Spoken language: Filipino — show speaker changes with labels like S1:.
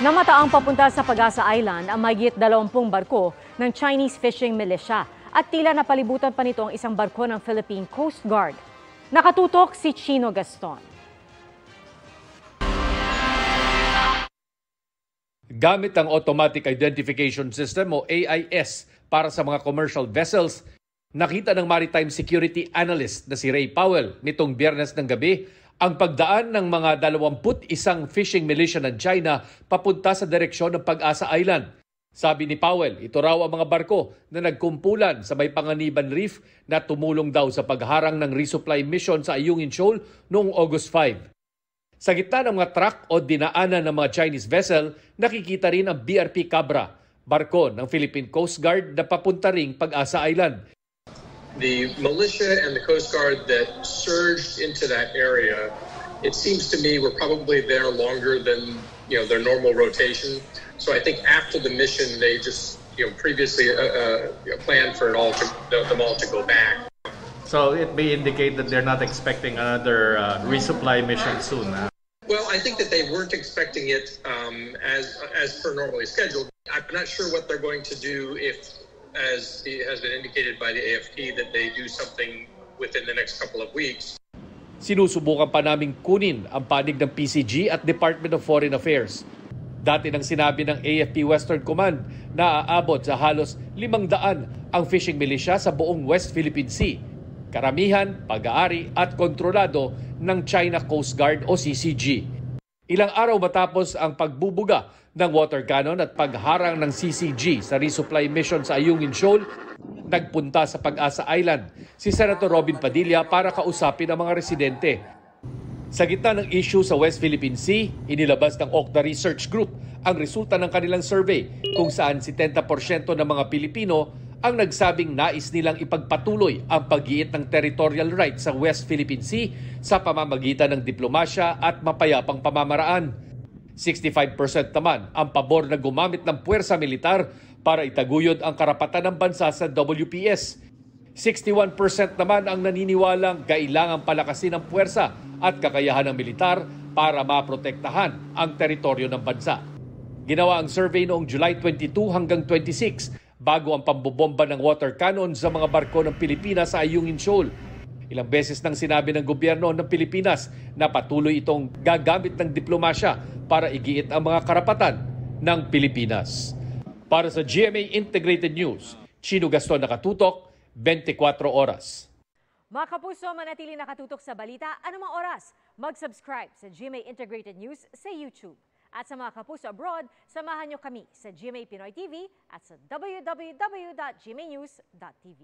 S1: Namataang papunta sa Pag-asa Island ang mahigit 20 barko ng Chinese fishing militia at tila napalibutan pa nito ang isang barko ng Philippine Coast Guard. Nakatutok si Chino Gaston.
S2: Gamit ang Automatic Identification System o AIS para sa mga commercial vessels, nakita ng Maritime Security Analyst na si Ray Powell nitong Biyernes ng gabi ang pagdaan ng mga 21 fishing militia ng China papunta sa direksyon ng Pag-asa Island. Sabi ni Powell, ito raw ang mga barko na nagkumpulan sa may Panganiban Reef na tumulong daw sa pagharang ng resupply mission sa Ayungin Shoal noong August 5. Sa gitna ng mga truck o dinaanan ng mga Chinese vessel, nakikita rin ang BRP Cabra, barko ng Philippine Coast Guard na papunta ring Pag-asa Island.
S3: The militia and the Coast Guard that surged into that area, it seems to me were probably there longer than their normal rotation. So I think after the mission, they just previously planned for them all to go back.
S4: So it may indicate that they're not expecting another resupply mission soon.
S3: Well, I think that they weren't expecting it as per normally scheduled. I'm not sure what they're going to do if, as has been indicated by the AFP, that they do something within the next couple of weeks.
S2: Sinusubukan pa naming kunin ang panig ng PCG at Department of Foreign Affairs. Dati nang sinabi ng AFP Western Command na aabot sa halos 500 ang fishing militia sa buong West Philippine Sea. Karamihan, pag-aari at kontrolado ng China Coast Guard o CCG. Ilang araw matapos ang pagbubuga ng water cannon at pagharang ng CCG sa resupply mission sa Ayungin Shoal, nagpunta sa Pag-asa Island si Senator Robin Padilla para kausapin ang mga residente. Sa gitna ng issue sa West Philippine Sea, inilabas ng Okta Research Group ang resulta ng kanilang survey kung saan 70% ng mga Pilipino ang nagsabing nais nilang ipagpatuloy ang pag-iit ng territorial rights sa West Philippine Sea sa pamamagitan ng diplomasya at mapayapang pamamaraan. 65% naman ang pabor na gumamit ng puwersa militar para itaguyod ang karapatan ng bansa sa WPS. 61% naman ang naniniwalang kailangang palakasin ang puwersa at kakayahan ng militar para maprotektahan ang teritoryo ng bansa. Ginawa ang survey noong July 22 hanggang 26 bago ang pambobomba ng water cannon sa mga barko ng Pilipinas sa Ayungin Shoal. Ilang beses nang sinabi ng gobyerno ng Pilipinas na patuloy itong gagamit ng diplomasya para igiit ang mga karapatan ng Pilipinas. Para sa GMA Integrated News, Chino Gaston, nakatutok, 24 oras.
S1: Mga kapuso, manatili nakatutok sa balita anumang oras. Mag-subscribe sa GMA Integrated News sa YouTube. At sa mga kapuso abroad, samahan nyo kami sa GMA Pinoy TV at sa www.gmanews.tv.